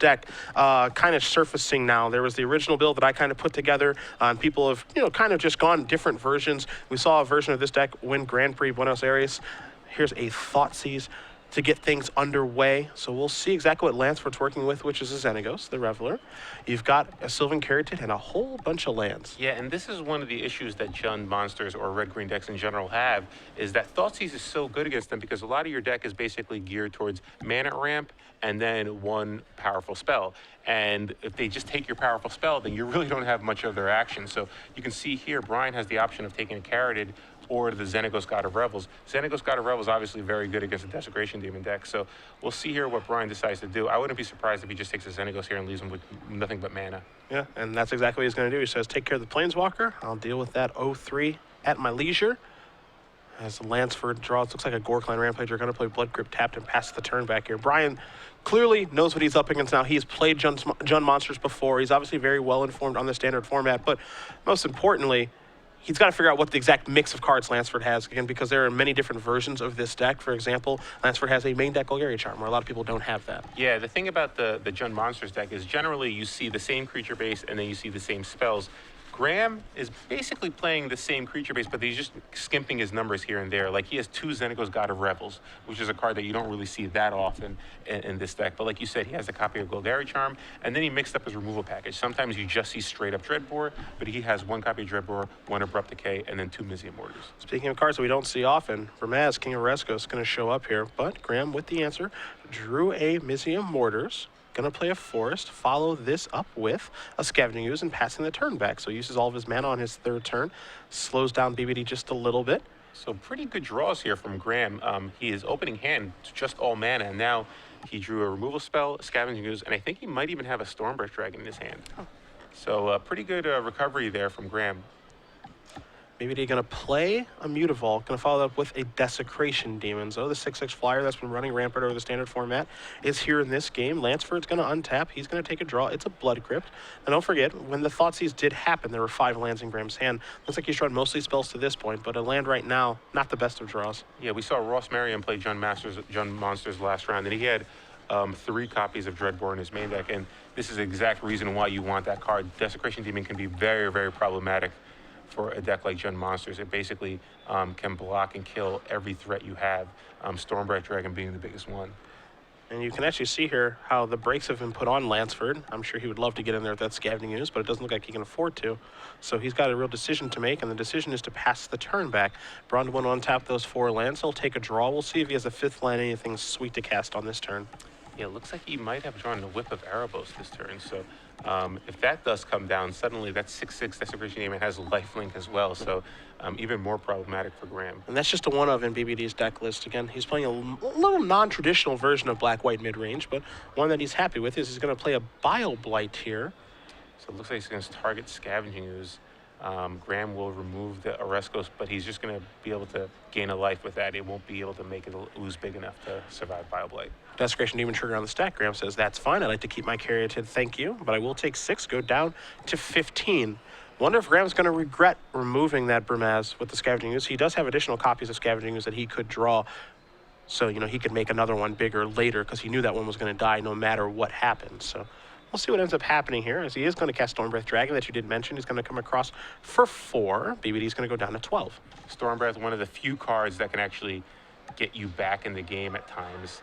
deck kind of surfacing now. There was the original build that I kind of put together, and people have, kind of just gone different versions. We saw a version of this deck win Grand Prix Buenos Aires. Here's a Thoughtseize to get things underway. So we'll see exactly what Lanceford's working with, which is a Xenagos, the Reveler. You've got a Sylvan Caryatid and a whole bunch of lands. Yeah, and this is one of the issues that Jund monsters or red-green decks in general have, is that Thoughtseize is so good against them because a lot of your deck is basically geared towards mana ramp and then one powerful spell. And if they just take your powerful spell, then you really don't have much of their action. So you can see here, Brian has the option of taking a Caryatid or the Xenagos God of Revels. Xenagos God of Revels is obviously very good against the Desecration Demon deck, so we'll see here what Brian decides to do. I wouldn't be surprised if he just takes a Xenagos here and leaves him with nothing but mana. Yeah, and that's exactly what he's going to do. He says, take care of the Planeswalker. I'll deal with that 0-3 at my leisure. As Lanceford draws, looks like a Gorkline Rampage. You're going to play Blood Grip tapped and pass the turn back here. Brian clearly knows what he's up against now. He's played Jund monsters before. He's obviously very well informed on the standard format, but most importantly, he's got to figure out what the exact mix of cards Lanceford has, again, because there are many different versions of this deck. For example, Lanceford has a main deck Golgari Charm, where a lot of people don't have that. Yeah, the thing about the Jund Monsters deck is generally you see the same creature base and then you see the same spells. Graham is basically playing the same creature base, but he's just skimping his numbers here and there. Like, he has 2 Xenagos God of Revels, which is a card that you don't really see that often in this deck. But like you said, he has a copy of Golgari Charm, and then he mixed up his removal package. Sometimes you just see straight up Dreadbore, but he has 1 copy of Dreadbore, 1 Abrupt Decay, and then 2 Mizzium Mortars. Speaking of cards that we don't see often, Vermaz, King of Resco, is going to show up here, but Graham, with the answer, drew a Mizzium Mortars. Going to play a Forest, follow this up with a Scavenging Ooze and passing the turn back. So he uses all of his mana on his 3rd turn, slows down BBD just a little bit. So pretty good draws here from Graham. He is opening hand just all mana, and now he drew a removal spell, a Scavenging Ooze, and I think he might even have a Stormbreath Dragon in his hand. Oh. So pretty good recovery there from Graham. BBD going to play a Mutavault, going to follow up with a Desecration Demon. So the 6/6 flyer that's been running rampant over the standard format is here in this game. Lanceford's going to untap. He's going to take a draw. It's a Blood Crypt. And don't forget, when the Thoughtseize did happen, there were 5 lands in Graham's hand. Looks like he's drawn mostly spells to this point, but a land right now, not the best of draws. Yeah, we saw Ross Merriam play Jund Monsters last round, and he had 3 copies of Dreadbore in his main deck, and this is the exact reason why you want that card. Desecration Demon can be very, very problematic for a deck like Jund Monsters. It basically can block and kill every threat you have, Stormbreath Dragon being the biggest one. And you can actually see here how the brakes have been put on Lanceford. I'm sure he would love to get in there with that Scavenging Ooze, but it doesn't look like he can afford to. So he's got a real decision to make, and the decision is to pass the turn back. Braun-Duin will untap those 4 lands. He'll take a draw. We'll see if he has a 5th land, anything sweet to cast on this turn. Yeah, it looks like he might have drawn the Whip of Erebos this turn. So if that does come down, suddenly that 6/6 Desecration Demon has lifelink as well. So even more problematic for Graham. And that's just a one of in BBD's deck list. Again, he's playing a little non-traditional version of Black-White mid-range, but one that he's happy with is he's going to play a Bile Blight here. So it looks like he's going to target Scavenging Ooze. Graham will remove the Oreskos, but he's just going to be able to gain a life with that. It won't be able to make it ooze big enough to survive Bile Blight. Desecration Demon trigger on the stack. Graham says, that's fine. I'd like to keep my Caryatid, thank you, but I will take 6, go down to 15. Wonder if Graham's going to regret removing that Vermaz with the Scavenging Ooze. He does have additional copies of Scavenging Ooze that he could draw, so he could make another one bigger later because he knew that one was going to die no matter what happened. So we'll see what ends up happening here, as he is going to cast Stormbreath Dragon that you did mention. He's going to come across for 4. BBD's going to go down to 12. Stormbreath, one of the few cards that can actually get you back in the game at times.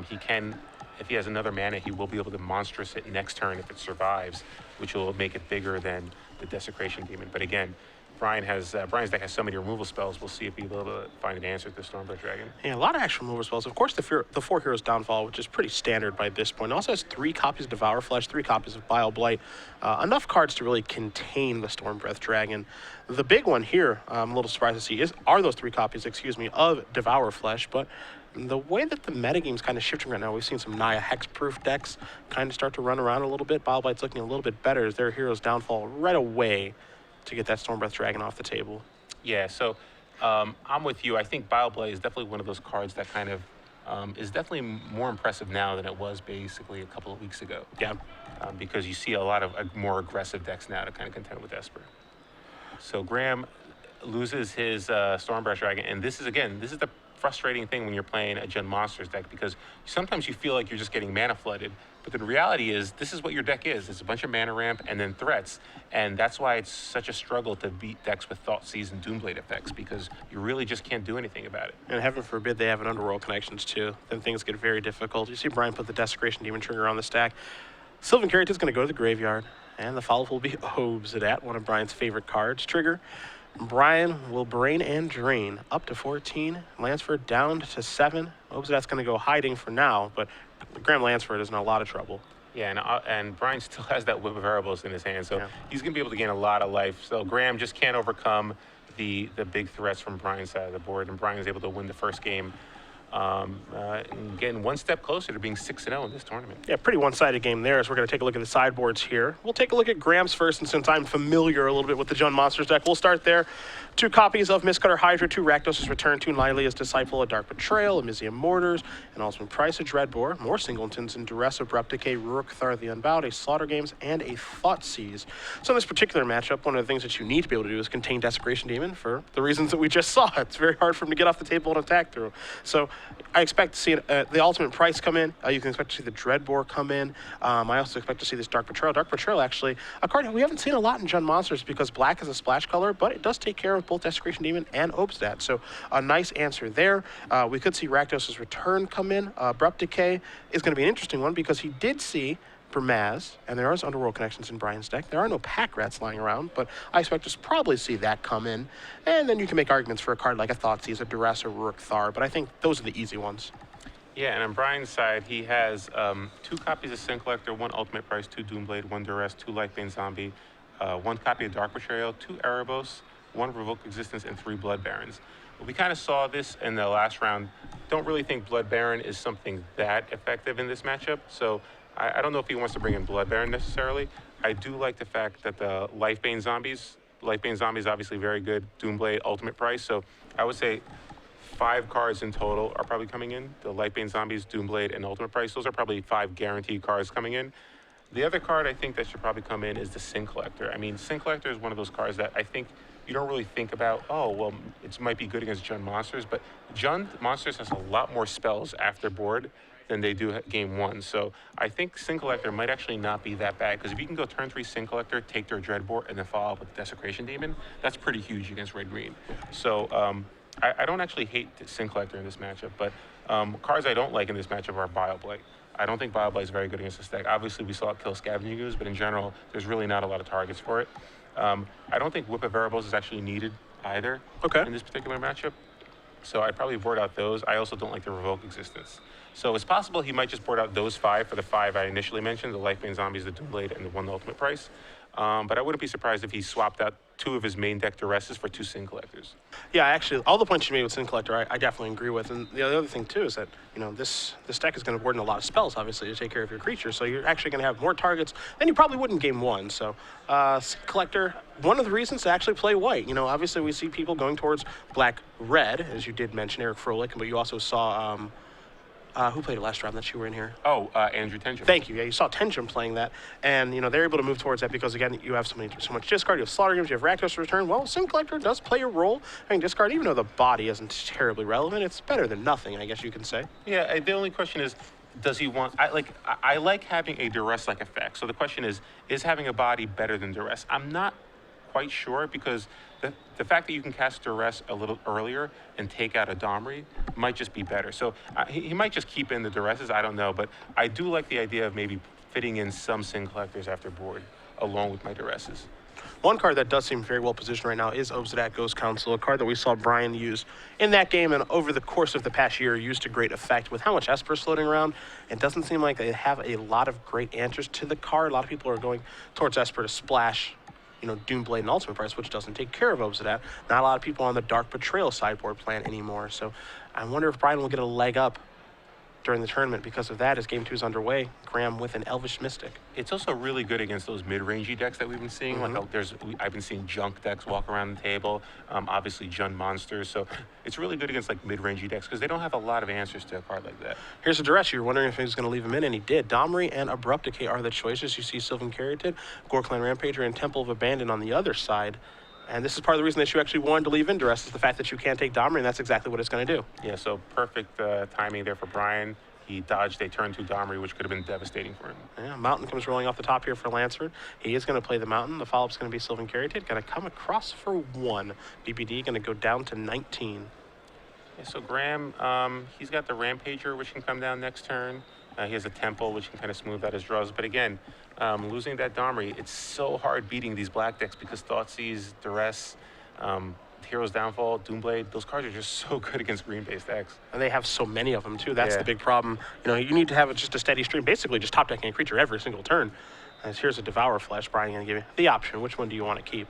He can, if he has another mana, he will be able to monstrous it next turn if it survives, which will make it bigger than the Desecration Demon. But again, Brian's deck has so many removal spells. We'll see if he'll be able to find an answer to Stormbreath Dragon. Yeah, a lot of actual removal spells. Of course, the 4 Heroes Downfall, which is pretty standard by this point. It also has 3 copies of Devour Flesh, 3 copies of Bile Blight. Enough cards to really contain the Stormbreath Dragon. The big one here, I'm a little surprised to see, are those 3 copies, of Devour Flesh. But the way that the metagame's kind of shifting right now, we've seen some Naya Hexproof decks kind of start to run around a little bit. Bile Blight's looking a little bit better as their Heroes Downfall right away to get that Stormbreath Dragon off the table. Yeah, so I'm with you. I think Bile Blight is definitely one of those cards that kind of is definitely more impressive now than it was basically a couple of weeks ago. Yeah. Because you see a lot of more aggressive decks now to kind of contend with Esper. So Graham loses his Stormbreath Dragon, and this is the frustrating thing when you're playing a Jund Monsters deck, because sometimes you feel like you're just getting mana flooded, but the reality is this is what your deck is. It's a bunch of mana ramp and then threats, and that's why it's such a struggle to beat decks with Thoughtseize and Doomblade effects, because you really just can't do anything about it. And heaven forbid they have an Underworld connections too. Then things get very difficult. You see Brian put the Desecration Demon trigger on the stack. Sylvan Caryatid is going to go to the graveyard, and the follow-up will be Obsidian, one of Brian's favorite cards. Trigger. Brian will Brain and Drain up to 14. Lanceford down to 7. Obsidian's going to go hiding for now, but Graham Lanceford is in a lot of trouble. Yeah, and Brian still has that whip of variables in his hand, so he's going to be able to gain a lot of life. So Graham just can't overcome the big threats from Brian's side of the board, and Brian is able to win the first game, and getting one step closer to being 6-0 in this tournament. Yeah, pretty one-sided game there, as we're going to take a look at the sideboards here. We'll take a look at Graham's first, and since I'm familiar a little bit with the Jund Monsters deck, we'll start there. 2 copies of Mistcutter Hydra, 2 Rakdos' Return, 2 Lilia's Disciple, a Dark Betrayal, a Mizium Mortars, an Ultimate Price, a Dreadbore, more Singletons, and Duress, Abrupt Decay, Rurik Thar the Unbowed, a Slaughter Games, and a Thoughtseize. So in this particular matchup, one of the things that you need to be able to do is contain Desecration Demon for the reasons that we just saw. It's very hard for him to get off the table and attack through. So I expect to see the Ultimate Price come in. You can expect to see the Dreadbore come in. I also expect to see this Dark Betrayal. Dark Betrayal, actually, a card we haven't seen a lot in Jund Monsters because black is a splash color, but it does take care of both Desecration Demon and Obsidian. So a nice answer there. We could see Rakdos' Return come in. Abrupt Decay is going to be an interesting one because he did see for Maz, and there are Underworld connections in Brian's deck. There are no pack rats lying around, but I expect to probably see that come in. And then you can make arguments for a card like a Thoughtseize, a Duress, or Rurik Thar, but I think those are the easy ones. Yeah, and on Brian's side, he has 2 copies of Sin Collector, 1 Ultimate Price, 2 Doomblade, 1 Duress, 2 Lifebane Zombie, 1 copy of Dark Betrayal, 2 Erebos, 1 Revoke Existence, and 3 Blood Barons. We kind of saw this in the last round. Don't really think Blood Baron is something that effective in this matchup, so I don't know if he wants to bring in Blood Baron necessarily. I do like the fact that the Lifebane Zombies obviously very good, Doomblade, Ultimate Price, so I would say 5 cards in total are probably coming in. The Lifebane Zombies, Doomblade, and Ultimate Price, those are probably 5 guaranteed cards coming in. The other card I think that should probably come in is the Sin Collector. I mean, Sin Collector is one of those cards that I think you don't really think about, oh, well, it might be good against Jund Monsters, but Jund Monsters has a lot more spells after board than they do game 1. So I think Sin Collector might actually not be that bad, because if you can go turn 3 Sin Collector, take their Dreadbore, and then follow up with Desecration Demon, that's pretty huge against red-green. So I don't actually hate Sin Collector in this matchup, but cards I don't like in this matchup are Bile-Blight. I don't think Bile-Blight is very good against this deck. Obviously, we saw it kill Scavenging Ooze, but in general, there's really not a lot of targets for it. I don't think Whip of Variables is actually needed either in this particular matchup, so I'd probably board out those. I also don't like the Revoke Existence. So it's possible he might just board out those 5 for the 5 I initially mentioned, the Lifebane Zombies, the Doomblade, and the 1 Ultimate Price. But I wouldn't be surprised if he swapped out 2 of his main deck Duresses for 2 Sin Collectors. Yeah, actually, all the points you made with Sin Collector, I definitely agree with. And the other thing, too, is that, this deck is going to board in a lot of spells, obviously, to take care of your creatures. So you're actually going to have more targets than you probably would in game 1. So Sin Collector, one of the reasons to actually play white. Obviously, we see people going towards black-red, as you did mention, Eric Froelich, but you also saw... who played it last round that you were in here? Oh, Andrew Tenjum. Thank you. Yeah, you saw Tenjum playing that, and they're able to move towards that because again, you have so much discard. You have Slaughter Games. You have Rakdos Return. Well, Sin Collector does play a role. Discard, even though the body isn't terribly relevant, it's better than nothing, I guess you can say. Yeah. The only question is, does he want? I like having a Duress-like effect. So the question is having a body better than Duress? I'm not quite sure, because the fact that you can cast Duress a little earlier and take out a Domri might just be better. So he might just keep in the Duresses, I don't know, but I do like the idea of maybe fitting in some Sin Collectors after board along with my Duresses. One card that does seem very well positioned right now is Obsidian Ghost Council, a card that we saw Brian use in that game and over the course of the past year used to great effect with how much Esper's floating around. It doesn't seem like they have a lot of great answers to the card. A lot of people are going towards Esper to splash Doomblade and Ultimate Price, which doesn't take care of Obsidian. Not a lot of people on the Dark Betrayal sideboard plan anymore. So I wonder if Brian will get a leg up during the tournament because of that as Game 2 is underway. Graham with an Elvish Mystic. It's also really good against those mid-rangey decks that we've been seeing. I've been seeing junk decks walk around the table, obviously Jund Monsters. So it's really good against mid-rangey decks because they don't have a lot of answers to a card like that. Here's a Duress. You were wondering if he was going to leave him in, and he did. Domri and Abrupt Decay are the choices. You see Sylvan Caryatid, Gorklan Rampager, and Temple of Abandon on the other side. And this is part of the reason that you actually wanted to leave in duress is the fact that you can't take Domri, and that's exactly what it's going to do. Yeah, so perfect timing there for Brian. He dodged a turn 2 Domri, which could have been devastating for him. Yeah, Mountain comes rolling off the top here for Lanceford. He is going to play the Mountain. The follow-up's going to be Sylvan Caryatid. Going to come across for 1. BBD going to go down to 19. Yeah, so Graham, he's got the Rampager, which can come down next turn. He has a Temple, which can kind of smooth out his draws. But again, losing that Domri, it's so hard beating these black decks because Thoughtseize, Duress, Hero's Downfall, Doomblade, those cards are just so good against green-based decks. And they have so many of them, too. That's the big problem. You know, you need to have just a steady stream, basically just top-decking a creature every single turn. As here's a Devour Flesh. Brian going to give you the option. Which one do you want to keep?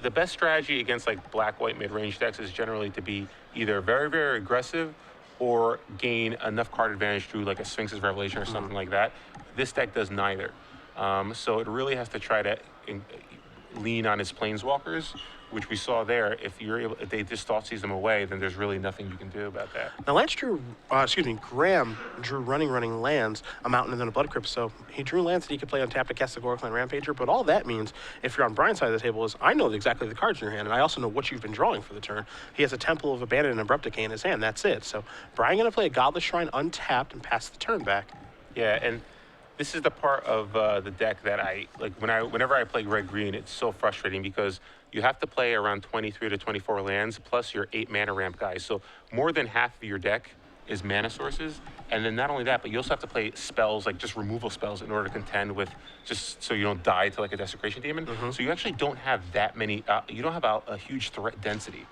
The best strategy against like black-white mid-range decks is generally to be either very, very aggressive or gain enough card advantage through like a Sphinx's Revelation or something like that. This deck does neither. So it really has to try to lean on its Planeswalkers, which we saw there. If they just Thoughtseize them away, then there's really nothing you can do about that. Now Graham drew running lands, a Mountain and then a Blood Crypt, so he drew lands that he could play on tap to cast a Gorkline Rampager, but all that means, if you're on Brian's side of the table, is I know exactly the cards in your hand, and I also know what you've been drawing for the turn. He has a Temple of Abandon and Abrupt Decay in his hand, that's it. So Brian going to play a Godless Shrine untapped and pass the turn back. Yeah, and this is the part of the deck that I like. Whenever I play red-green, it's so frustrating because you have to play around 23 to 24 lands plus your 8 mana ramp guys. So more than half of your deck is mana sources, and then not only that, but you also have to play spells like just removal spells in order to contend with, just so you don't die to like a Desecration Demon. So you actually don't have that many. You don't have a huge threat density.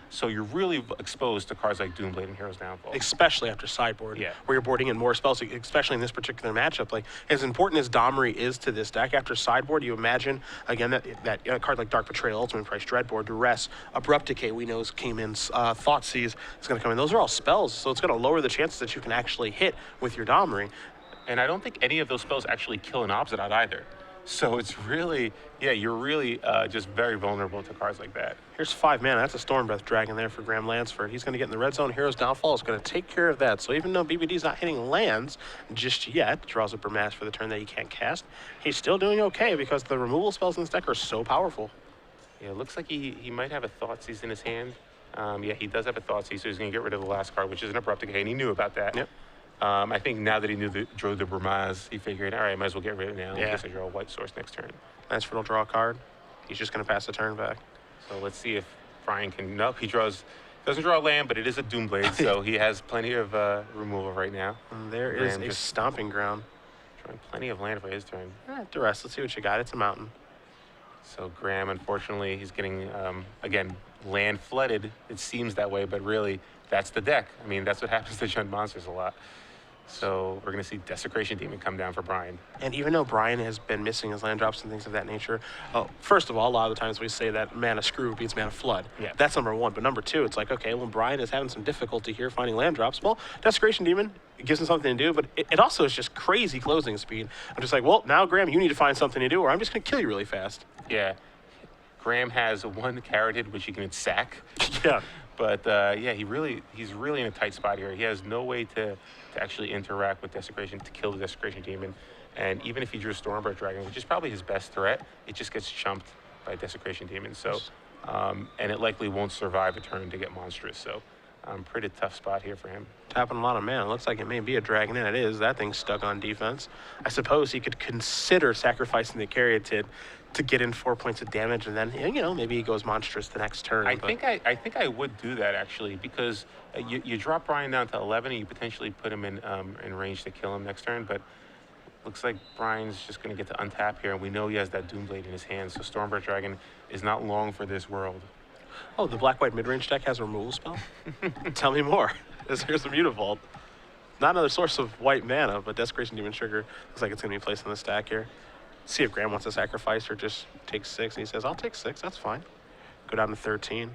So you're really exposed to cards like Doomblade and Hero's Downfall. Especially after sideboard, where you're boarding in more spells, especially in this particular matchup. Like, as important as Domri is to this deck, after sideboard, you imagine, again, that card like Dark Betrayal, Ultimate Price, Dreadboard, Duress, Abrupt Decay, we know came in, Thoughtseize is going to come in. Those are all spells, so it's going to lower the chances that you can actually hit with your Domri. And I don't think any of those spells actually kill an Obzidot either. So it's really, you're really just very vulnerable to cards like that. Here's 5 mana. That's a Stormbreath Dragon there for Graham Lanceford. He's going to get in the red zone. Hero's Downfall is going to take care of that. So even though BBD's not hitting lands just yet, draws a Burmash for the turn that he can't cast, he's still doing okay because the removal spells in this deck are so powerful. Yeah, it looks like he might have a Thoughtseize in his hand. Yeah, he does have a Thoughtseize, so he's going to get rid of the last card, which is an Abrupt Decay, and he knew about that. Yep. I think now that he drew the Burmaz, he figured, all right, might as well get rid of it now. Yeah. I guess I draw a white source next turn. Lanceford will draw a card. He's just going to pass the turn back. So let's see if Brian can. Nope, he doesn't draw a land, but it is a Doomblade, so he has plenty of removal right now. And there is a Stomping Ground. Drawing plenty of land for his turn. Duress, let's see what you got. It's a Mountain. So Graham, unfortunately, he's getting, again, land flooded. It seems that way, but really, that's the deck. I mean, that's what happens to Jund monsters a lot. So we're going to see Desecration Demon come down for Brian. And even though Brian has been missing his land drops and things of that nature, first of all, a lot of the times we say that Mana Screw beats Mana Flood. Yeah. That's number one. But number two, it's like, okay, well, Brian is having some difficulty here finding land drops. Well, Desecration Demon, it gives him something to do, but it also is just crazy closing speed. I'm just like, well, now, Graham, you need to find something to do, or I'm just going to kill you really fast. Yeah. Graham has one Caryatid, which he can sack. Yeah. But he's really in a tight spot here. He has no way to actually interact with Desecration to kill the Desecration Demon. And even if he drew Stormbreath Dragon, which is probably his best threat, it just gets chumped by Desecration Demon. So, and it likely won't survive a turn to get monstrous. So, pretty tough spot here for him. Tapping a lot of mana. It looks like it may be a dragon, and it is. That thing's stuck on defense. I suppose he could consider sacrificing the Caryatid to get in 4 points of damage, and then, maybe he goes monstrous the next turn. I think I would do that, actually, because you drop Brian down to 11, and you potentially put him in range to kill him next turn, but looks like Brian's just going to get to untap here, and we know he has that Doomblade in his hand, so Stormbreath Dragon is not long for this world. Oh, the black-white mid-range deck has a removal spell? Tell me more. Here's the Mutavault. Not another source of white mana, but Desecration Demon Trigger looks like it's going to be placed in the stack here. See if Graham wants to sacrifice or just take 6, and he says, I'll take 6, that's fine. Go down to 13.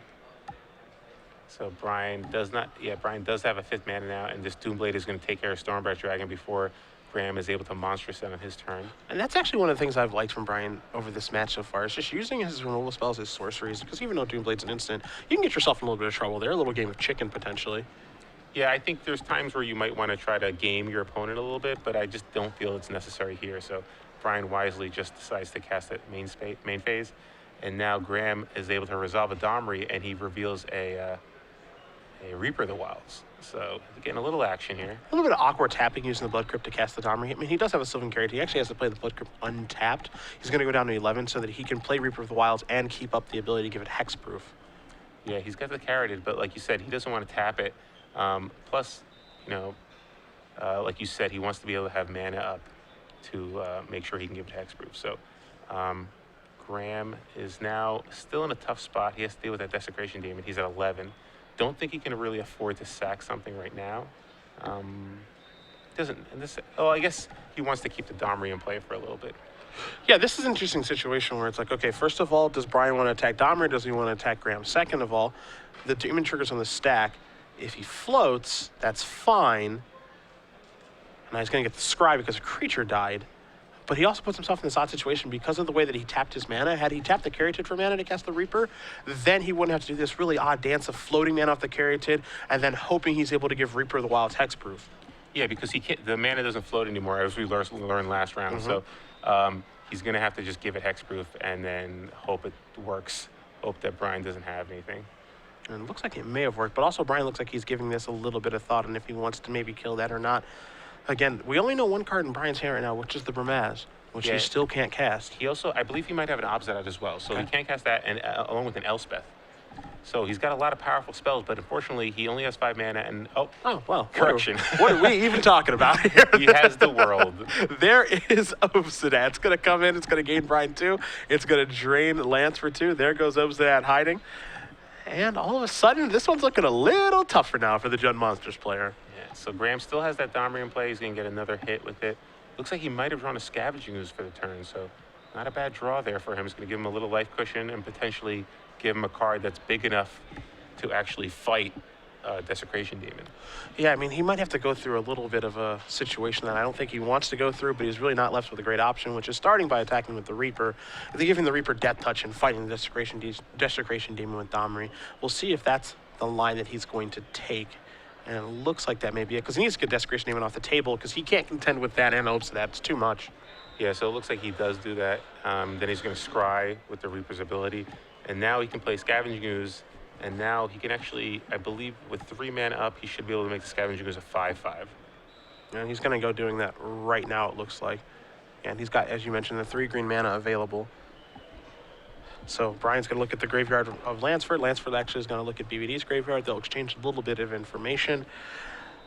So Brian does have a 5th mana now, and this Doomblade is going to take care of Stormbreath Dragon before Graham is able to monstrous set on his turn. And that's actually one of the things I've liked from Brian over this match so far, is just using his removal spells as sorceries, because even though Doomblade's an instant, you can get yourself in a little bit of trouble there, a little game of chicken potentially. Yeah, I think there's times where you might want to try to game your opponent a little bit, but I just don't feel it's necessary here. So Brian wisely just decides to cast it main phase, And now Graham is able to resolve a Domri, and he reveals a Reaper of the Wilds. So getting a little action here. A little bit of awkward tapping using the Blood Crypt to cast the Domri. I mean, he does have a Sylvan Carrot. He actually has to play the Blood Crypt untapped. He's going to go down to 11 so that he can play Reaper of the Wilds and keep up the ability to give it hexproof. Yeah, he's got the Carroted, but like you said, he doesn't want to tap it. Plus, you know, like you said, he wants to be able to have mana up to make sure he can give it hexproof. So Graham is now still in a tough spot. He has to deal with that Desecration Demon. He's at 11. Don't think he can really afford to sack something right now. Doesn't, and this, oh, I guess he wants to keep the Domri in play for a little bit. Yeah, this is an interesting situation where it's like, okay, first of all, does Brian want to attack Domri or does he want to attack Graham? Second of all, the demon triggers on the stack. If he floats, that's fine. And he's going to get the Scry because a creature died. But he also puts himself in this odd situation because of the way that he tapped his mana. Had he tapped the Caryatid for mana to cast the Reaper, then he wouldn't have to do this really odd dance of floating mana off the Caryatid and then hoping he's able to give Reaper of the Wilds hexproof. Yeah, because he can't, the mana doesn't float anymore, as we learned last round. So he's going to have to just give it hexproof and then hope it works. Hope that Brian doesn't have anything. And it looks like it may have worked, but also Brian looks like he's giving this a little bit of thought on if he wants to maybe kill that or not. Again, we only know one card in Brian's hand right now, which is the Bramaz, which he still can't cast. He also, I believe he might have an Obzad out as well, so he can't cast that, and along with an Elspeth. So he's got a lot of powerful spells, but unfortunately, he only has 5 mana, and well, correction. What are we even talking about here? He has the world. There is Obsidat. It's going to come in. It's going to gain Brian 2. It's going to drain Lance for 2. There goes Obsidat hiding. And all of a sudden, this one's looking a little tougher now for the Jund Monsters player. Yeah, so Graham still has that Domri in play. He's going to get another hit with it. Looks like he might have drawn a Scavenging Ooze for the turn, so not a bad draw there for him. It's going to give him a little life cushion and potentially give him a card that's big enough to actually fight Desecration Demon. Yeah, I mean, he might have to go through a little bit of a situation that I don't think he wants to go through, but he's really not left with a great option, which is starting by attacking with the Reaper. They're giving the Reaper Death Touch and fighting the Desecration Demon with Domri. We'll see if that's the line that he's going to take. And it looks like that may be it, because he needs to get Desecration Demon off the table, because he can't contend with that and Obsidat. It's too much. Yeah, so it looks like he does do that. Then he's going to scry with the Reaper's ability. And now he can play Scavenging Ooze. And now he can actually, I believe, with 3 mana up, he should be able to make the Scavenging Ooze a 5/5. And he's going to go doing that right now, it looks like. And he's got, as you mentioned, the 3 green mana available. So Brian's going to look at the graveyard of Lanceford. Lanceford actually is going to look at BBD's graveyard. They'll exchange a little bit of information.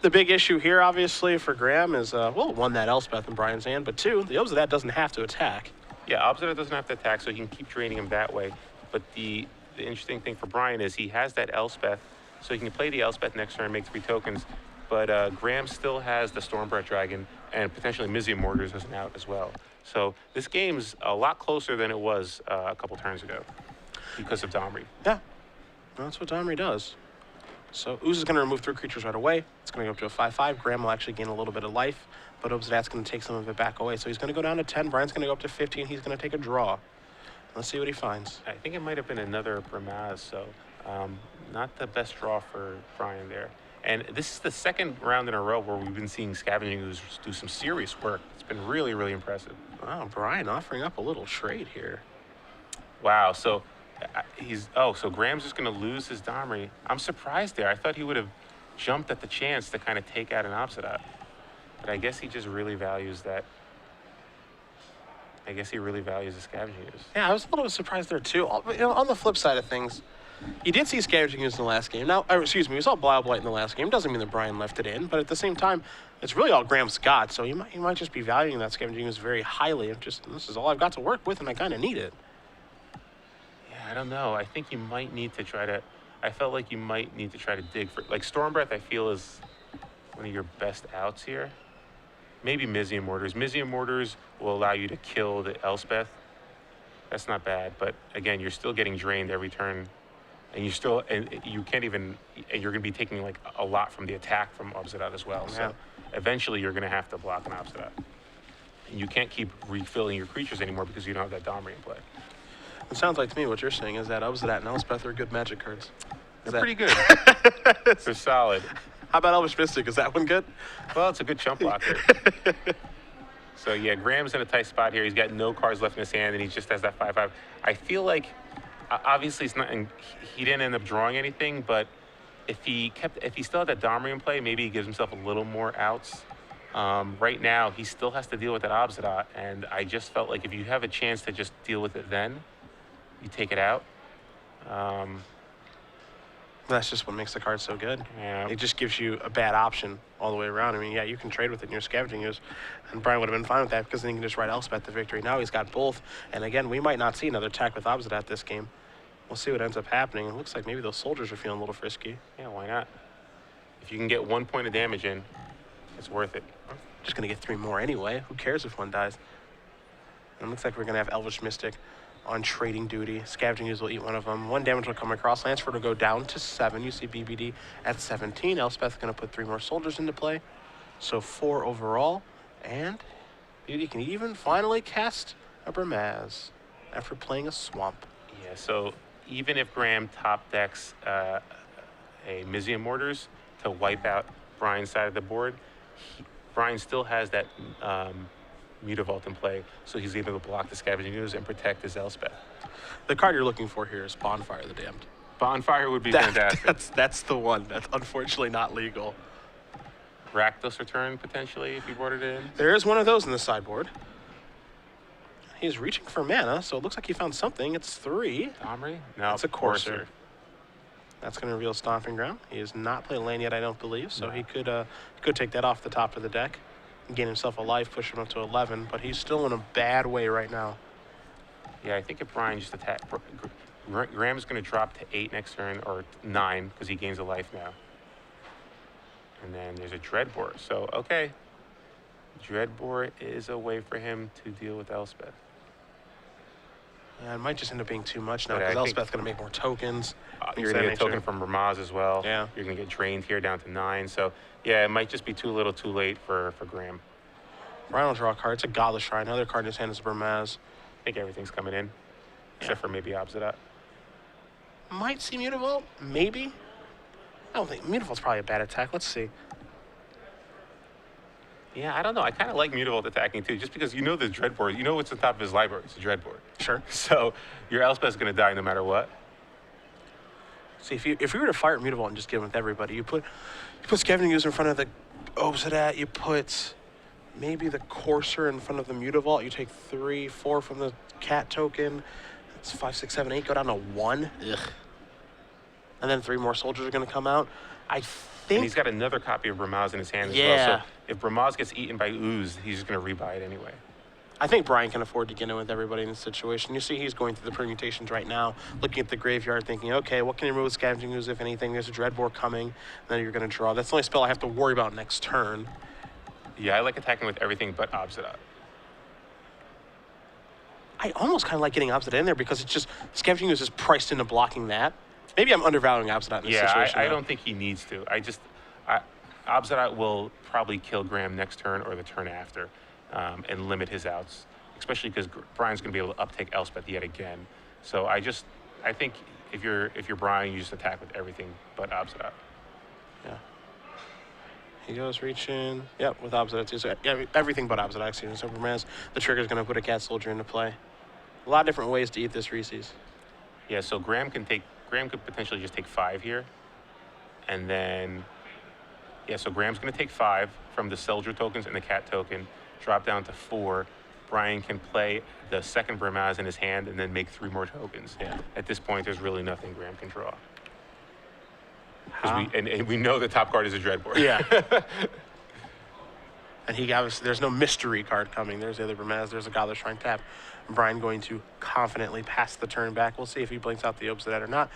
The big issue here, obviously, for Graham is, well, 1, that Elspeth in Brian's hand, but 2, the Obsidat doesn't have to attack. Yeah, Obsidat doesn't have to attack, so he can keep draining him that way. But the interesting thing for Brian is he has that Elspeth, so he can play the Elspeth next turn and make 3 tokens. But Graham still has the Stormbreath Dragon and potentially Mizzium Mortars as an out as well. So this game's a lot closer than it was a couple turns ago because of Domri. Yeah, that's what Domri does. So Ooze is going to remove 3 creatures right away. It's going to go up to a 5/5. Graham will actually gain a little bit of life, but Obsidat's going to take some of it back away. So he's going to go down to 10. Brian's going to go up to 15. He's going to take a draw. Let's see what he finds. I think it might have been another Bramaz, so not the best draw for Brian there. And this is the second round in a row where we've been seeing Scavenging Ooze do some serious work. It's been really, really impressive. Wow, Brian offering up a little trade here. Wow, so so Graham's just going to lose his Domri. I'm surprised there. I thought he would have jumped at the chance to kind of take out an Obsidat. But I guess he just really values that. I guess he really values the Scavenging Ooze. Yeah, I was a little bit surprised there, too. You know, on the flip side of things, you did see Scavenging Ooze in the last game. Now, we saw Bile Blight in the last game. Doesn't mean that Brian left it in, but at the same time, it's really all Graham's got, so you might just be valuing that Scavenging Ooze very highly. This is all I've got to work with, and I kind of need it. Yeah, I don't know. I think you might need to try to... I felt like you might need to try to dig for... Like, Stormbreath, I feel, is one of your best outs here. Maybe Mizzium Mortars. Mizzium Mortars will allow you to kill the Elspeth. That's not bad, but again, you're still getting drained every turn. And you can't even, and you're going to be taking like a lot from the attack from Obsidat as well. Yeah. So eventually you're going to have to block an Obsidat. And you can't keep refilling your creatures anymore because you don't have that Domri in play. It sounds like to me what you're saying is that Obsidat and Elspeth are good Magic cards. They're pretty good. They're solid. How about Elvish Mystic? Is that one good? Well, it's a good chump blocker. So yeah, Graham's in a tight spot here. He's got no cards left in his hand, and he just has that 5/5. I feel like, obviously, it's not. He didn't end up drawing anything, but if he still had that Domri in play, maybe he gives himself a little more outs. Right now, he still has to deal with that Obsidian, and I just felt like if you have a chance to just deal with it, then you take it out. That's just what makes the card so good. Yeah. It just gives you a bad option all the way around. I mean, yeah, you can trade with it in your scavenging use, and Brian would have been fine with that because then you can just write Elspeth to victory. Now he's got both, and again, we might not see another attack with Obsidian this game. We'll see what ends up happening. It looks like maybe those soldiers are feeling a little frisky. Yeah, why not? If you can get 1 point of damage in, it's worth it. Just going to get 3 more anyway. Who cares if one dies? And it looks like we're going to have Elvish Mystic on trading duty. Scavenging Use will eat one of them. 1 damage will come across. Lanceford will go down to 7. You see BBD at 17. Elspeth going to put 3 more soldiers into play. So 4 overall. And Beauty can even finally cast a Bramaz after playing a Swamp. Yeah, so even if Graham top decks a Mizium Mortars to wipe out Brian's side of the board, Brian still has that Mutavault in play, so he's able to block the Scavenging Ooze and protect his Elspeth. The card you're looking for here is Bonfire the Damned. Bonfire would be fantastic. That's the one. That's unfortunately not legal. Rakdos return, potentially, if you brought it in. There is one of those in the sideboard. He's reaching for mana, so it looks like he found something. It's 3. Domri? No, It's a Courser. That's going to reveal Stomping Ground. He has not played land yet, I don't believe, so he could take that off the top of the deck, gain himself a life, push him up to 11, but he's still in a bad way right now. Yeah, I think if Brian just attacked, Graham's going to drop to 8 next turn, or 9, because he gains a life now. And then there's a Dreadbore. So, okay. Dreadbore is a way for him to deal with Elspeth. Yeah, it might just end up being too much now, But I because think- Elspeth's going to make more tokens. You're going to get a token from Ramaz as well. Yeah. You're going to get drained here down to 9. So, yeah, it might just be too little too late for Graham. Brian will draw a card. It's a Godless Shrine. Another card in his hand is Bramaz. I think everything's coming in, except for maybe Obsidian. Might see Mutavault, maybe. I don't think Mutavault's probably a bad attack. Let's see. Yeah, I don't know. I kind of like Mutavault attacking too, just because you know the Dreadbore. You know what's on top of his library. It's a Dreadbore. Sure. So your Elspeth's going to die no matter what. See, if you were to fire Mutavault and just give it with everybody, you put Scavenging Ooze in front of the Obsidian, you put maybe the Courser in front of the Mutavault, you take 3, 4 from the Cat token, it's 5, 6, 7, 8, go down to 1. Ugh. And then 3 more soldiers are going to come out. I think... And he's got another copy of Ramaz in his hand as Yeah. well. So if Ramaz gets eaten by Ooze, he's just going to rebuy it anyway. I think Brian can afford to get in with everybody in this situation. You see he's going through the permutations right now, looking at the graveyard, thinking, okay, what can you remove with Scavenging Ooze, if anything? There's a Dreadbore coming, and then you're going to draw. That's the only spell I have to worry about next turn. Yeah, I like attacking with everything but Obsidian. I almost kind of like getting Obsidian in there because it's just, Scavenging Ooze is priced into blocking that. Maybe I'm undervaluing Obsidian in this situation. I though. don't think he needs to. Obsidian will probably kill Graham next turn or the turn after, and limit his outs, especially because Brian's going to be able to uptake Elspeth yet again. So I think if you're Brian, you just attack with everything but Obsidian. Yeah. He goes reaching. Yep, with Obsidian too. So yeah, everything but Obsidian. Excuse me. So Bramaz, the trigger's going to put a Cat Soldier into play. A lot of different ways to eat this Reese's. Yeah, so Graham could potentially just take 5 here, and then so Graham's going to take 5 from the Soldier tokens and the Cat token, drop down to 4. Brian can play the second Bramaz in his hand and then make 3 more tokens. Yeah. At this point, there's really nothing Graham can draw. And we know the top card is a Dreadbore. Yeah. And he got us, there's no mystery card coming. There's the other Bramaz, there's a Godless Shrine tap. Brian going to confidently pass the turn back. We'll see if he blinks out the Obsidian or not.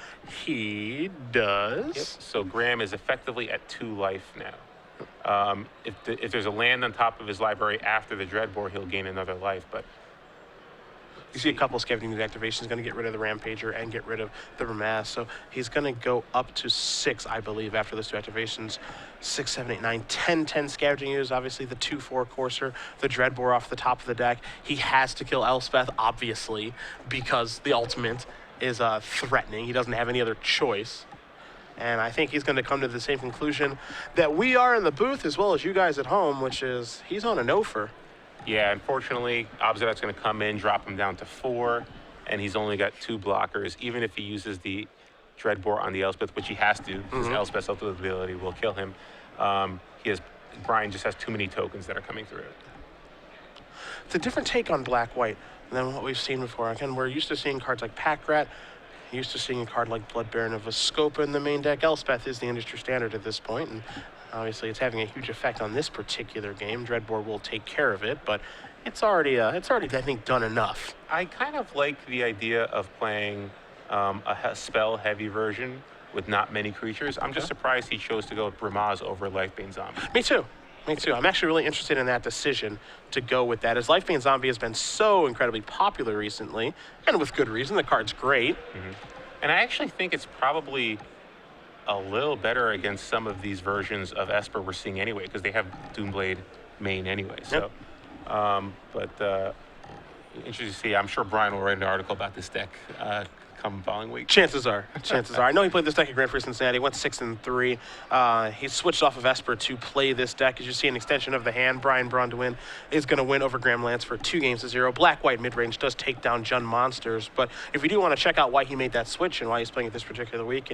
He does. Yep. So Graham is effectively at 2 life now. If there's a land on top of his library after the Dreadbore, he'll gain another life. But you see a couple of Scavenging Ooze activations, going to get rid of the Rampager and get rid of the Bramaz. So he's going to go up to 6, I believe, after those 2 activations. 6, 7, 8, 9, 10 Scavenging Ooze. Obviously, the 2/4 Courser, the Dreadbore off the top of the deck. He has to kill Elspeth, obviously, because the ultimate is threatening. He doesn't have any other choice. And I think he's going to come to the same conclusion that we are in the booth, as well as you guys at home, which is he's on an offer. Yeah, unfortunately, Obsidian's going to come in, drop him down to 4, and he's only got 2 blockers. Even if he uses the Dreadbore on the Elspeth, which he has to, because Elspeth's ultimate ability will kill him. Brian just has too many tokens that are coming through. It's a different take on black-white than what we've seen before. Again, we're used to seeing cards like Pack Rat, used to seeing a card like Blood Baron of Vescopa in the main deck. Elspeth is the industry standard at this point, and obviously it's having a huge effect on this particular game. Dreadbore will take care of it, but it's already I think, done enough. I kind of like the idea of playing a spell-heavy version with not many creatures. I'm just surprised he chose to go with Bramaz over Lifebane Zombie. Me too. Me too. I'm actually really interested in that decision to go with that, as Lifebane Zombie has been so incredibly popular recently, and with good reason. The card's great. And I actually think it's probably a little better against some of these versions of Esper we're seeing anyway, because they have Doomblade main anyway. So, interesting to see. I'm sure Brian will write an article about this deck come following week. Chances are. I know he played this deck at Grand Prix Cincinnati. Went 6-3. He switched off of Esper to play this deck. As you see, an extension of the hand. Braun-Duin is going to win over Graham Lanceford 2-0. Black-white mid-range does take down Jund Monsters. But if you do want to check out why he made that switch and why he's playing it this particular week,